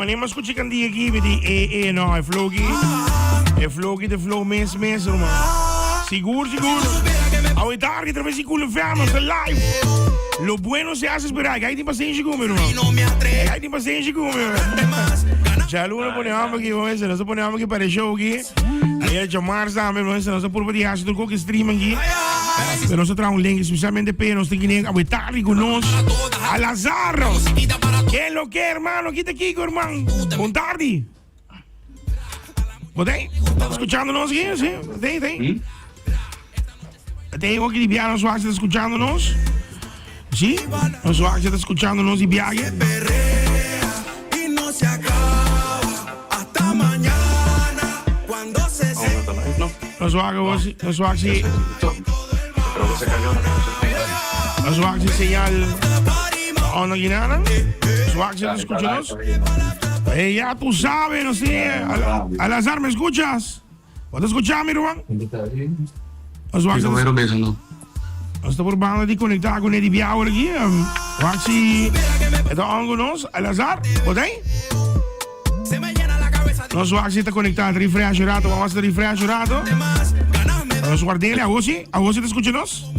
Wanneer maar scootje kan die aquí met die no, hij vloog de flow mensen, man. Seguro. Ahorita que trae cool enfermos live. Lo bueno se hace esperar, que hay paciencia con mi hermano. Hay paciencia con mi hermano. Ya luego ponemos aquí, nos ponemos aquí para el show aquí. Ayer llamar sabe, nos por pedir hacer todo que stream aquí. Pero nosotros traemos un link especialmente para nos tienen ahorita con nos a Lazaro. ¿Qué es lo que, hermano? Quita aquí, hermano. Con tarde. ¿Podéis? ¿Estás escuchándonos aquí? Sí, ¿podéis? Tengo que Dibiano Swag está escuchándonos. ¿Sí? Los Swag está escuchándonos y viaje. Y no se acaba hasta mañana cuando se Los Swag sí. Los Swag sí señal. ¿Onda Guinana? Los Swag sí escuchándonos. Ya tú sabes, no sé. Al azar, ¿me escuchas? ¿Puedes escuchar, mi hermano? Als we está por banda de conectar con Eddie Biauer aquí. Waxi, het aangenos, Al-Azhar, wat hij? Nos Waxi está conectado, refresh rato, vamos a refresh rato. Nos guardele, Agosi, te escuchamos?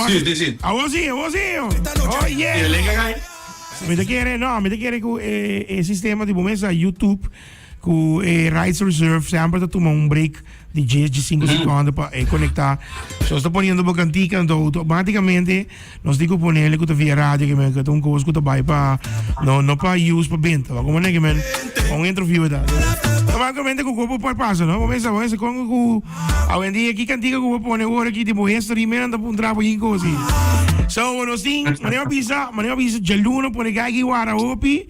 Sí. Agosi. Oh yeah. Me te quiere que el sistema de momento YouTube com Rights Reserve sempre está tomando break de 10 de 5 segundos para conectar. Se está poniendo por cantica, então automaticamente nós temos que ponerle que via rádio que me que um coisa que vai para não para use para venda. Como é que men um interview da. Automaticamente que o corpo pode passar, não? Começa com a dia aqui cantica que vou pôr agora aqui de history men anda para trabo e coisa. So nós temos, maneira bisa jaluno por aqui guara opi.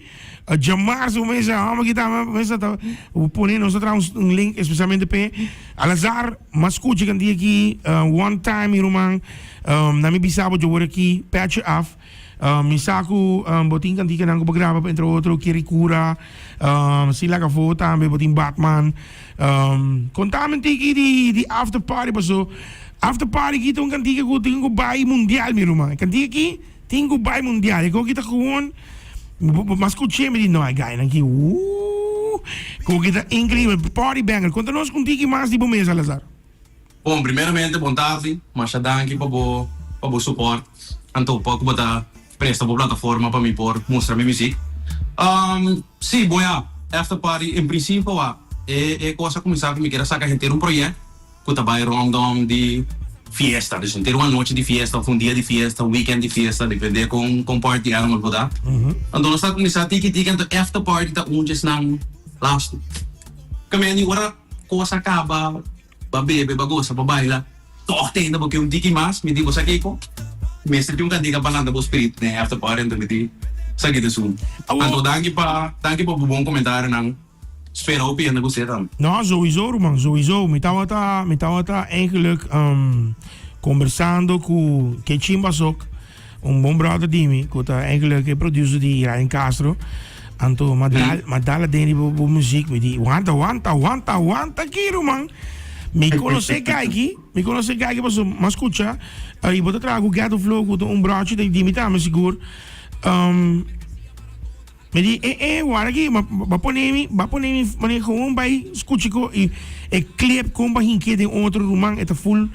Jamar zo mensen, allemaal gedaan, mensen dat we ponen ons trouwens een link especialmente pe Al-Azhar, mas escute kan die aqui one time irumang na mi bisabo jo aqui patch af misaku botin kan die kan ko begrava entre outro Kirikura sila ka foto tambe botin Batman contamen tiki di after party paso after party kita kan die ko tingo bai mundial mi rumang kan die aqui tingo bai mundial ko kita gewoon mas escuché me no hay guy aqui como que está incrível party banger conta-nos com tiki mais de mês Al-Azhar. Bom, primeiramente bom tarde mas danke para o suporte então pouco botar presta a plataforma para me por mostrar minha música sim bom after party em princípio é coisa começar que me queira sacar gente um projeto que tá vai rondom de fiesta, dus ter uma noite de fiesta, of um dia de fiesta, um weekend de fiesta, depende com party animal boda. Então nós estamos começando tiki então after party tá just nang last. Kami ni ora coisa acaba, ba bebe, ba goza, ba baila. Toque ainda porque um tiki mas, me digo aqui ko. Mestre yung kandiga pa lang da spirit né after party então me di sa gitu sun. Então danke pa bom comentário nang Spera op je en dat dan. Nou, sowieso, man, sowieso. Me estaba eigenlijk conversando com Kechimba Sok, bom brother di me, que eigenlijk producer di Ryan Castro. Anto, madala deni bo muziek, me di wanta kiro, man. Me conoce kaki, ma escucha, e bota trago gato flow com brother di me tá, mas seguro. Me di wara aqui, ba ponemi, mane gewoon bij scootjeko e clip kom ba hinke de outro rumang eta full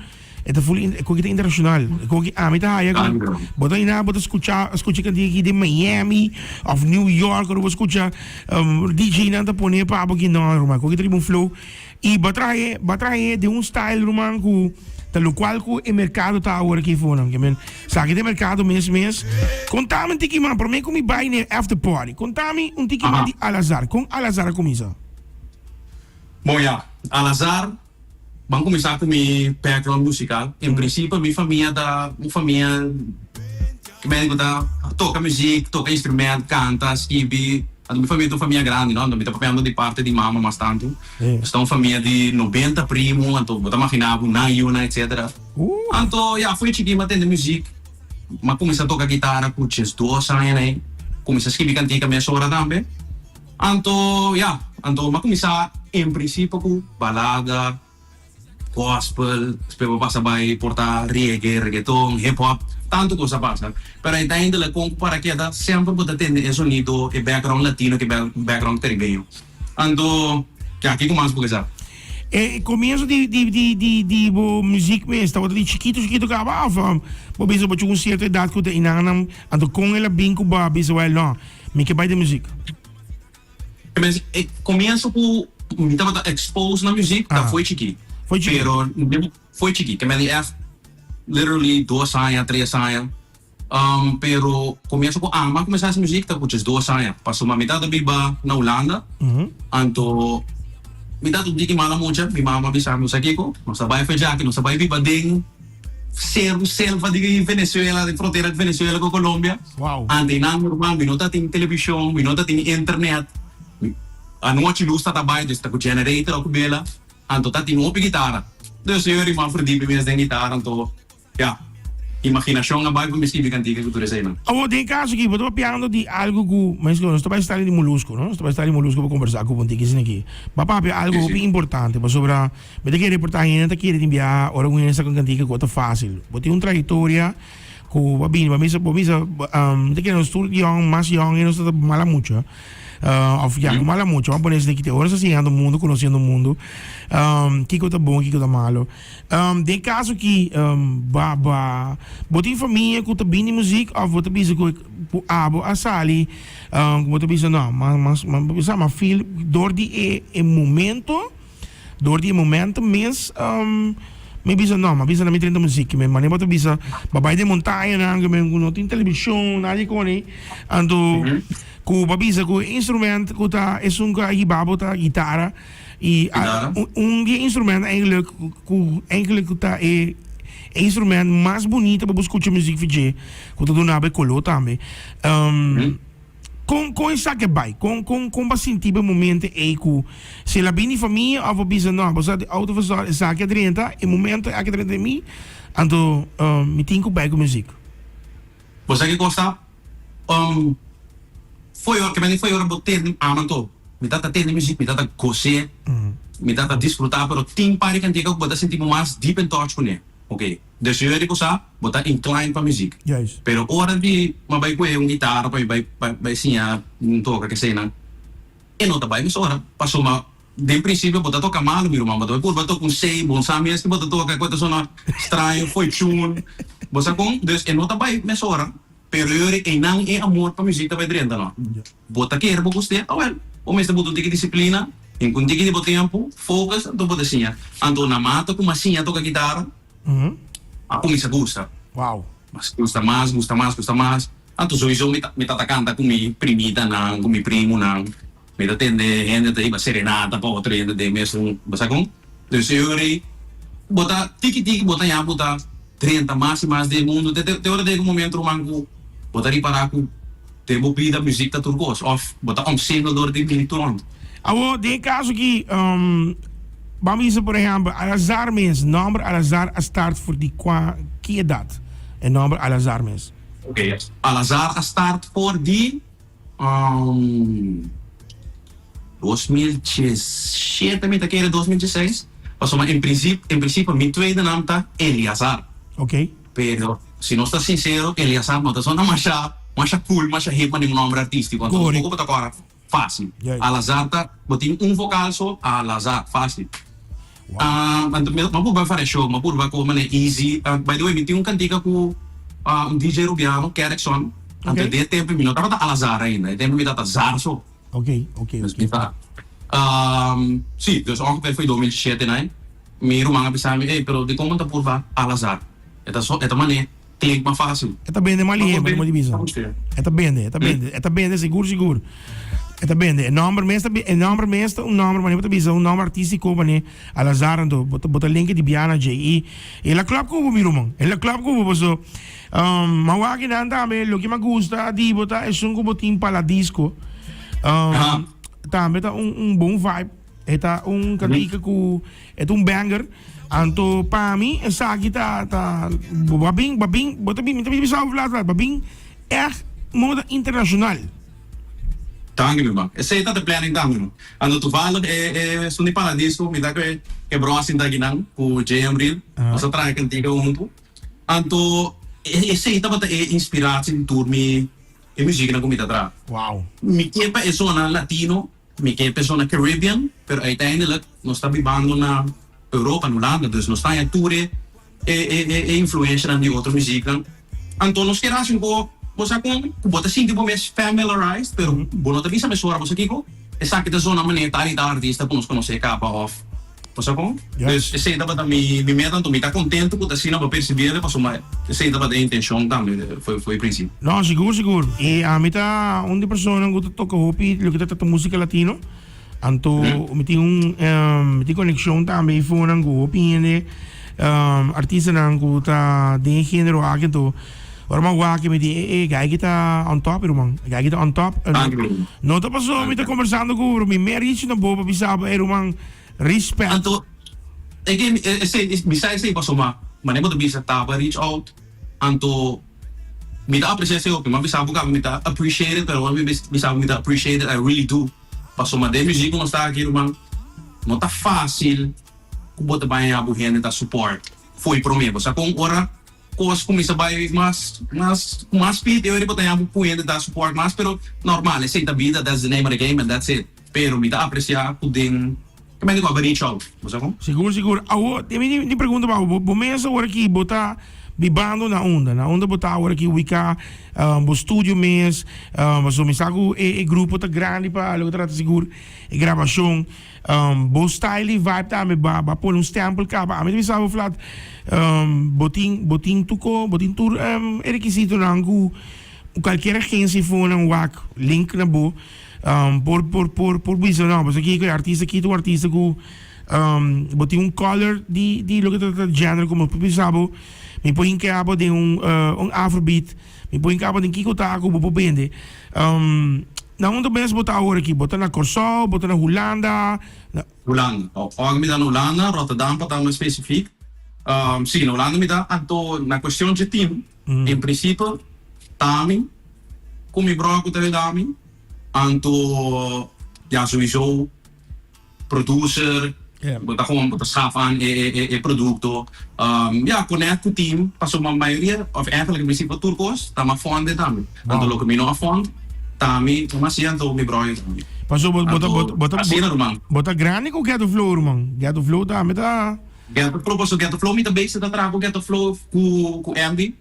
kokita internacional. Koki amita haya ko. Bota ina bota escucha kan di de Miami of New York or escucha DJ nanta pone pa abo no rumang. Kokita un flow e batraye de un style rumang ku pelo qual o mercado está agora aqui fora, que men, sabe de mercado mês. Contame um tiki man, para mim como vai no after party. Contame um tiki man de Al-Azhar, com Al-Azhar começa. Bom, Al-Azhar, vamos começar com meu background musical. Em princípio, minha família que me toca música, toca instrumento, canta, escreve. Minha família é uma família grande, não? Minha família de parte de mama bastante. Então, família de 90 primos, então, vou imaginar, Nayuna, etc. Então, fui chiquinho, mas tendo música. Mas comecei a tocar guitarra com 2 anos, né? Comecei a escrever cantiga minha sogra também. Então, mas comecei, em princípio, com balada, gospel, depois passar by portar reggae, reggaeton, hip-hop. tanto cosa pasa. Pero uiteindelijk, kung para queda, sempre pode ter o sonido, o background latino, que background caribeño. Ando, ja, aqui começa por exemplo. Comienzo de muziek mesmo, wat die chiquito acaba af. Bo bisa bo com certa idade que te inanam, ando com ela bem com ba bisa well não. Me que vai de música. Mas começo por me tava expose na música, tá foi chiqui. Foi chiqui. Pero foi chiqui, que me é literally 2 anos, 3 anos. Pero começo por ama começar essa música, tá com 2 anos. Passou uma metade da biba na Holanda. Anto metade do que mala mucha, mi mama bisa mo sa kiko, no sabay fa jaki, no sabay biba ding selva di Venezuela, di fronteira de Venezuela com Colômbia. Wow. Ande na normal, minota tem televisão, minota tem internet. A noite luz tá trabalho, está com generator ou com bela. Anto tá tem uma guitarra. Dus eu e uma frente mesmo de guitarra, anto ja. Imaginação a bairro me estive cantiga que tu deseja. Oh, tem caso que eu piano de algo que, mas não estou para estar de molusco, não? Estou para estar de molusco para conversar com você aqui. Papá, algo bem importante, mas sobre, me tem que reportar ainda, que ele enviar, ora com essa cantiga que é fácil. Bote uma trajetória, com babinho, babinho, tem que nos young, mais young, e não está mala muito. Of ja, mala muito. Vamos poner aqui, agora assim, ando mundo, conhecendo o mundo. Que coisa bom, que coisa malo. Tem caso que, botem família, que tá bem de música, ou botem bisa que abo a sali, botem bisa não, mas filho, door die momento, mas me bisa não, mas bisa na minha música, mas nem botem bisa, babai de montanha, não tem televisão, nada com ele, ando ku babisa ku instrument ku ta is een hibabo ta gitara e die instrument eigenlijk ku ta instrument mais bonito para escutar música fije ku ta dona be colo também com essa que vai com basinti be momento ku se la bini família of bisa não você auto versal essa que 30 e momento a que 30 mi ando me tinha ku bij com música você que gosta foi hora botar amanto me dá ter música me dá gostar me dá desfrutar pero tem para cantiga que botar sentir mais deep in touch com ele ok dus eu digo só botar incline para música yes pero hora de uma vai com guitarra vai sim a toca que sei não e não tá vai mas hora passou uma de princípio botar toca mal meu irmão botar com sei bom sabe que botar toca coisa só estranho foi tune você com dus e não tá vai mas hora pero eu não é amor para música vai dentro não bota que era você well o mesmo botou de disciplina em quando que de tempo focus então botar assim ando na mata com assim toca guitarra a começa gusta wow mas gusta mais então sowieso me tá canta com minha primita não com meu primo não me tá tendo gente aí serenata para outra gente de mesmo você com então eu botar tiki botar já botar 30 mais de mundo te hora de um momento romântico botar aí para com te ouvir a música turcos of botar single door de minuto long awo de caso que vamos por exemplo Al-Azhar mens number Al-Azhar a start voor die que idade é number Al-Azhar mens ok Al-Azhar a start voor die 2017 me tá querendo 2016 passou mas em princípio meu tweede naam tá Eliazar ok pero se não está sincero Eliazar não tá só na mais cool mais hip mas nenhum nome artístico então um pouco para agora fácil Al-Azhar tá botin vocal só Al-Azhar fácil então vai show vai como é easy by the way me tinha cantiga com DJ Rubiano Kerrickson até de tempo me não tava Al-Azhar ainda tempo me tava Zarso ok sim dus ongeveer foi 2017 né me rumanga pensava pero de como tá por Al-Azhar esta maneira klinkt maar fácil. Esta bende malie, maar die bisa. Esta bende seguro. Esta bende, een nummer meeste, een nummer maar niet bisa, een nummer artístico maar Al-Azhar ando, bota link di Biana J. E la club ko mi rumang. E la club ko so mawagi na andame, lo que me gusta di bota es un botin para disco. Também tá bom vibe. Eta cantica ku, eta banger. Anto para mim, essa aqui tá babing, bota bem, também bisa falar, babing moda internacional. Dank je man. Essa é a planning também. Ando toevallig sundi Paradiso, me dá que bro assim da ginang, com JM Real. Nós trabalhamos contigo junto. Anto esse aí tava inspirado em turmi e música na comida tra. Wow. Mi kepa é zona latino, mi kepa é zona Caribbean, pero uiteindelijk nós está vivendo na Europa, na Holanda, dus nós está em tour e influência de outra música. Então nós queremos um pouco, você com, bota assim tipo mais familiarized, pero bono também sabe soar você kiko. Essa que da zona maneira tá artista para nos conhecer capa off. Você com? Dus esse daí tava me meta, tô me tá contente com assim não perceber, passou mais. Esse tava da intenção também, foi princípio. No, siguro. E a mim tá onde pessoa que toca hopi, lo que tá música latino. Anto, me tem conexão também com ang hopi ne artista nang tá de gênero aqui to. Ora man wa que me di gai kita on top, irmão. Gai kita on top. No tá passou, me tá conversando com o me reach na boba bisaba, irmão. Respect. Anto, bisa esse passou mas nem bisa tava reach out. Anto, me dá apreciação, mas bisa buka me dá appreciate it, pero bisa me dá appreciate it, I really do. Passou mas de música não está aqui, irmão. Não tá fácil. Bota bem a buhene da support. Foi pro mim, você com ora coisas começa vai mas speed eu bota a buhene da support mas pero normal, essa é a vida, that's the name of the game and that's it. Pero me dá apreciar pudim. Como é que vai reach out? Você com? Seguro. Awo, me pergunta ba, bomesa ora aqui botar bibando na onda botar ora aqui wika bo studio mes, so me saco grupo tá grande para lo trata seguro e gravação. Bo style vibe tá me ba pôr um sample cá, a mim me sabe flat botin tour é requisito nangu qualquer agência for um wak link na bo por visão não, mas aqui que artista aqui tu artista com botin color de lo que trata gênero como pensava me põe em cabo de afrobeat me põe em cabo de kiko taco bo bende na onda best botar agora aqui botar na Corsol, botar na Holanda me dá na Holanda, Rotterdam para dar mais específico. Sim, na Holanda me dá anto na questão de time em princípio também com mi broco também também anto ja sowieso producer botar gewoon botar schaf aan producto ja connect com o team passou uma maioria of eigenlijk in principe turcos tá uma fonte também anto lo que me não fonte também mas sim anto mi broco também passou botar grande com Ghetto Flow irmão Ghetto Flow tá me tá Ghetto Flow me também se tá trago Ghetto Flow com Andy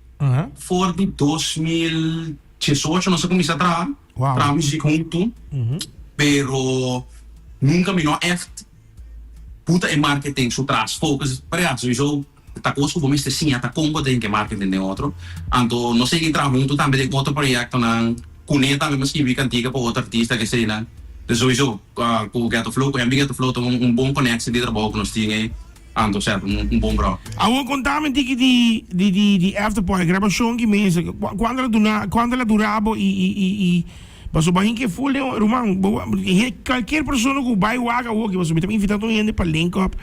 for de 2018 não sei como isso atrás para música junto pero nunca me não echt puta e marketing so tras focus para sowieso tá coisa como este sim tá combo tem que marketing de outro anto não sei entrar junto também de outro projeto na cuneta mesmo que vi cantiga para outro artista que sei lá de sowieso com o Ghetto Flow com o Ghetto Flow tem bom conexão de trabalho que nós tinha anto certo bom bro awo contamen di afterparty gravação que mesa quando ela durava e passou bem que full de irmão qualquer pessoa que vai waga que você me também invitado gente para link up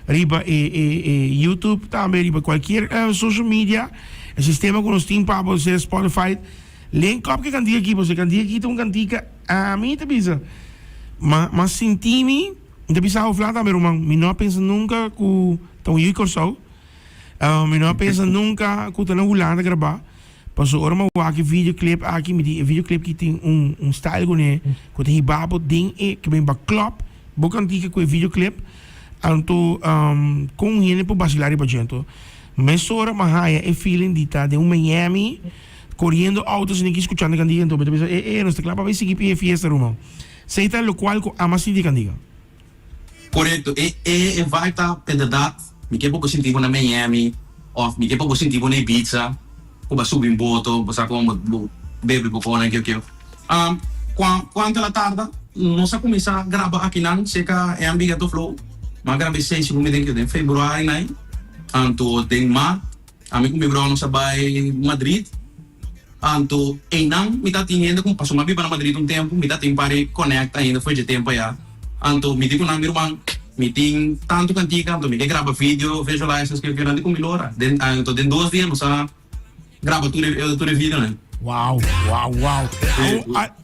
riba YouTube também riba qualquer social media o sistema que nós temos para você Spotify link up que cantiga aqui você cantiga aqui tem cantiga a mim te bisa mas senti-me então pensava falar também irmão me não pensa nunca que tão eu Corsol me não pensa nunca que tá na Holanda gravar passou ora uma videoclip aqui me di videoclip que tem style gone que tem babo ding que bem ba club boca antiga com videoclip anto com ele por basilar para gente mas ora mahaya e feeling dita de Miami correndo autos nem que escuchando candiga então pensa não está claro para seguir para fiesta irmão seita lo qual com amasi de candiga correto vai estar verdade me que pouco sentivo na Miami ou me que pouco sentivo na Ibiza como subir em boto, passar como bebe bocona que quando ela tarda, nós começar a gravar aqui não, seca é Ghetto Flow, mas gravei 6 como tem que em fevereiro né, anto tem mar, a mim como bro nós vai Madrid, anto e não me tá tendo como passou uma biba na Madrid tempo, me tá tem para conectar ainda foi de tempo já, anto me digo na minha irmã me tem tanto cantiga, anto me quer gravar vídeo, vejo lá essas que eu quero com melhora, anto tem 2 dias nós grava tudo vida, né? Uau.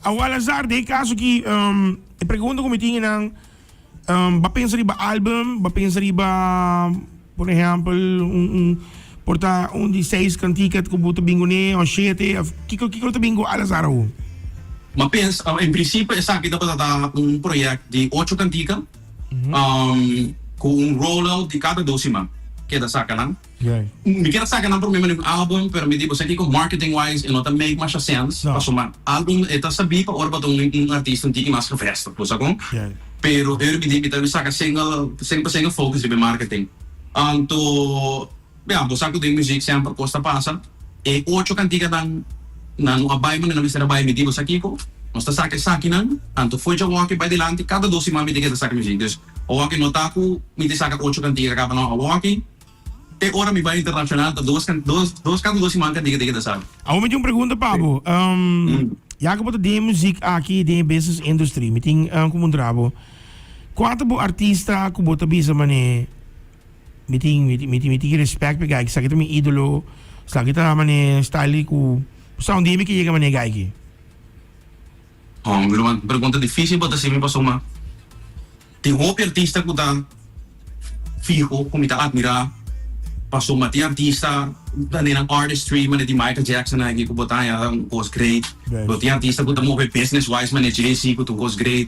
Ao Alazar, de caso que eu pergunto como tinha nang ba pensar iba album, ba pensar iba por exemplo porta onde 6 cantica que buta bingo ne ou 7 kiko ta bingo Alazar o. Mas pensa, em princípio, essa aqui dá para dar projeto de 8 canticas, com rollout de cada 12 semanas. Que da sacanagem. Okay. Me quero sacanagem para mim um álbum, pero me digo, aqui com marketing wise, não tá make mais sense. Para somar álbum, é sabia para orba um artista que mais que festa, por sabe? Pero eu me digo, me saca single focus de marketing. Anto, bem, você sabe que tem música sempre costa passa, e 8 cantigas na no abay mo na Mr. Abay me digo sa Kiko, nós tá saque nan, anto foi já walk by delante cada 12 semanas me diga da saque music. Dus o walk no taco me diz saca 8 cantigas acaba no walk. Te ora me vai internacional, dos cada 12 semanas diga da saque. Ako may yung pergunta Pabo. Ya ko de music aqui de business industry, meeting kumundrabo. Quanto bo artista ko bota bisa mane meeting respect pe guys, sa kita mi idolo, sa kita mane style ko. Sa hindi mi kaya ka manegay ki? Pergunta difícil ba kasi mi pa suma. Ti hopi artista ko ta fijo, kumita admira, pa suma ti artista, ng artistry man di Michael Jackson na ko botaya, was great. But ti artista ko ta mo business wise man JC ko to was great.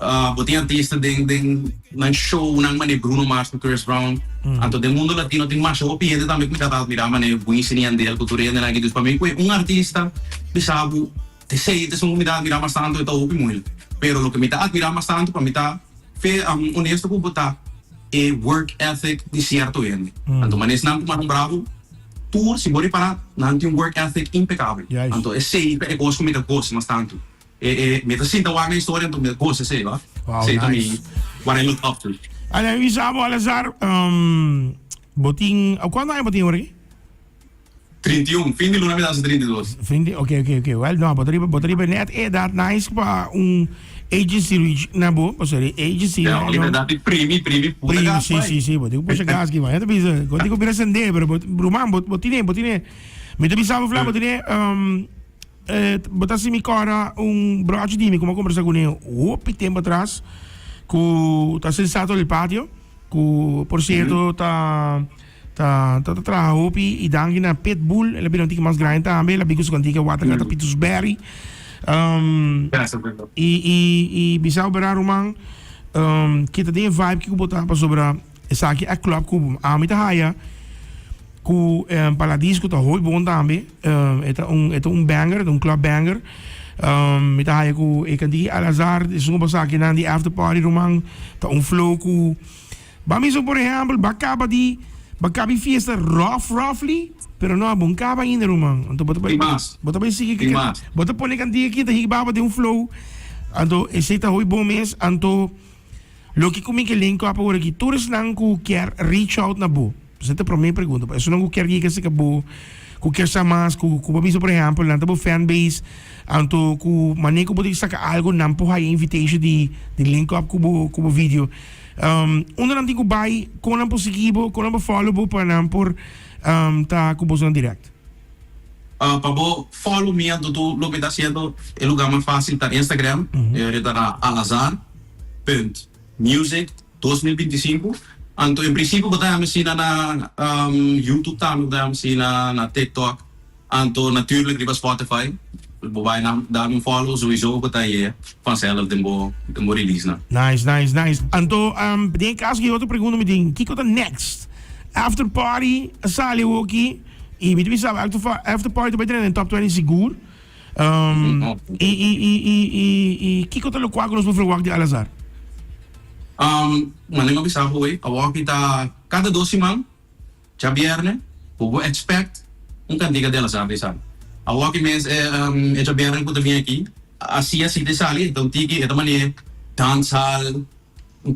But ti artista ng show ng man Bruno Mars and Chris Brown. Anto del mundo latino ting mas show pide também que cada admira man buin sinian del cultura na lagi dos pa mim artista bisabo te sei te sung umidad admira mas tanto ito opi mo. Pero lo que me admira mas tanto pa mita fe honesto ko bota work ethic di cierto yan. Anto manes nang kumanong bravo tour si bori para nanti yung work ethic impecable. Anto sei pe cos ko mita cos mas tanto. Mita sinta wa nga istorya anto mita cos sei ba. Sei to me what I look up to. Alam mo sa mo Alazar, boting, quando ay boting ori? 31, fin de luna me das 32. Okay. Well, no, botaria net dat nice pa agency reach na bo, sorry, agency. Ja, ali dati primi puta gas. Sì, botico puxa gas que vai. Então botico vira sende, pero bruman botine. Me te bisamo fla botine botasi mi cora broche di mi come conversa con ele tempo atrás. Tá sensato il patio, por cierto, tá trabalhando e dangi na Pitbull, ela bem antiga mais grande também, ela bico antiga wata kata Pitusberry, e bisau berar rumang, kita tem vibe que botar para sobre essa aqui é club que a mita haya, que paladisco tá hoi bom também, é banger, club banger. Met hij ko ik kan die Alazar is een basakje na die after party romang ta flow ko ba mi so por ejemplo bakabi fiesta roughly pero no bunkaba in romang anto bota ba sige que bota pone kan die kita higba de flow anto esita hoy bom mes anto lo que comi que link up agora que todos nang ko quer reach out na bo você te promete pergunta eso não quer que se acabou ku kersa mas ku pabiso por exemplo nanta bo fan base anto ku maneco pode sacar algo nampo high invitation de link up ku video onda nanti ku buy ko nampo seguibo ko nampo follow bo para nampor ta ku boson direct pabo follow me anto tu lo que está haciendo el lugar más fácil está Instagram está na alazar.music 2025. Anto in principio botamos sina na YouTube tamo botamos sina na TikTok. Anto natuurlijk riba Spotify. Bobay na dami follow sowieso botay vanzelf den bo release na. Nice. Anto denk als je outra pergunta me ding kiko the next after party sali woki e me bisa after party vai ter na top 20 seguro. E kiko tá lo quadro nos vou de Alazar. Maninga bisabo awak kita cada 12 semanas, já viernes, puedo expect cantiga dela sabe. Awak mes já viernes puedo vir aqui, assim de sali, então tiki esta maneira dancehall,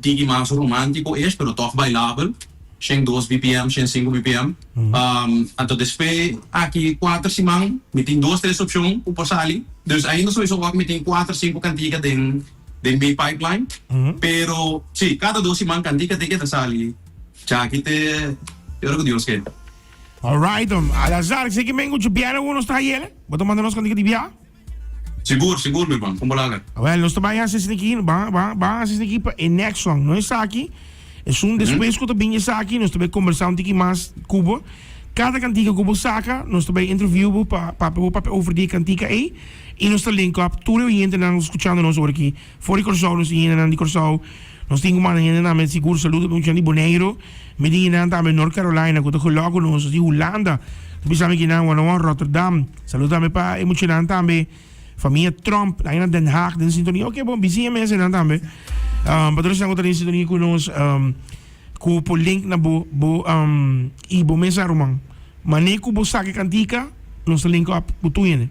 tiki mais romântico pero toch bailável, sem 2 BPM, sem 5 BPM. Então depois aqui 4 semanas, me tem 2-3 opções para sali, dus ainda sowieso awak me tem 4-5 cantiga den main pipeline, pero sí, cada 12 semanas cantica te queda sali. Ya kita, yo creo que Dios quiere. Alright, Alazar, sé que me encuentro bien uno está ahí, ¿vos mandamos cantica de viaje? Seguro, mi hermano, como la haga. Well, nós também assistimos aqui, vamos assistir aqui para o next song, não é aqui, é después que eu também está aqui, nós também conversamos aqui mais Cuba, Cada cantica que você saca, nós também interview para over die cantica aí. E nós link up, tudo o gente não escutando nós aqui. Fora Corsau, nós temos de Corsau. Nós temos uma gente na mente seguro saúde, nós temos de Bonaire, Medina, também North Carolina, que está logo nós de Holanda. Nós temos aqui na Rotterdam. Saludo também para emocionante também. Família Trump, aí na Den Haag, den sintonia. Ok, bom, vizinha mensen dan também. Padrão estão também sintonia com nós. Com o link na e bo mensen romang. Maar nee, ko saque cantica, nós link up com tu né?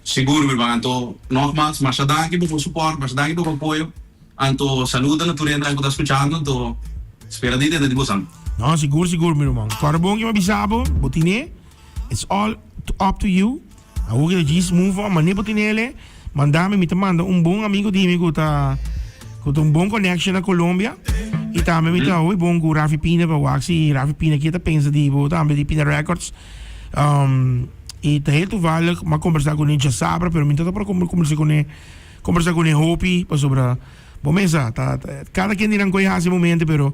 Seguro, meu irmão. Então, nogmaals, mas danke por suporte, mas danke por apoio. Então, saluda na turenda que está escutando. Então, espera de de bosan. Não, seguro, meu irmão. Claro, bom que me avisava, botine. It's all up to you. A hoje que diz move on, mas nem botinele. Mandame, me manda bom amigo de mim que tá bom connection na Colômbia. E também me tá bom com o Rafi Pina, para o Axi, Rafi Pina que tá pensa de também de Pina Records. E tá heel toevallig, maar conversar com ele já sabe, pero me tá para conversar com ele Hopi, para sobre bom mesa, cada quem dirá coisa nesse momento, pero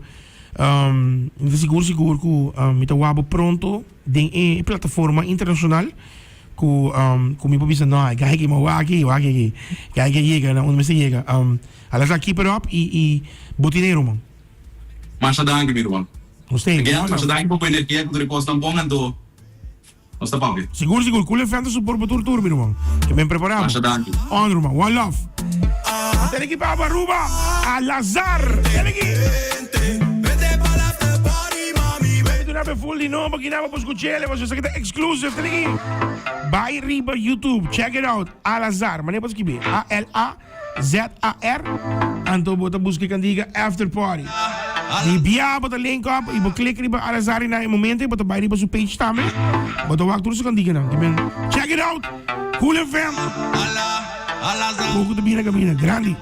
seguro que me tá wabo pronto em plataforma internacional com me pode não, gaya que mau aqui chega, na onde me chega. Alas keep it up e botineiro, man. Mas danke, meu irmão. Gostei. Again, mas danke por energia que tu reposta bom, então. Nós tá papi. Seguro, cool evento support para tour, meu irmão. Que bem preparado. Mas danke. On, irmão. One love. Tem aqui para Aruba, Al-Azhar. Tem aqui. Vete pa' la after party, mami, ven. Tu não é full de nome, que não é para escutar, você sabe que é exclusive. Tem aqui. By Riba YouTube. Check it out. Al-Azhar. Mas nem para escrever. A-L-A-Z-A-R. Então, bota busca que diga after party. Die bia bota link up, ibo klik riba Al-Azhar na momento, bota by riba su page também. Bota wak terus kan diga nang. Check it out. Cool FM. Pouco de bina cabina, grande.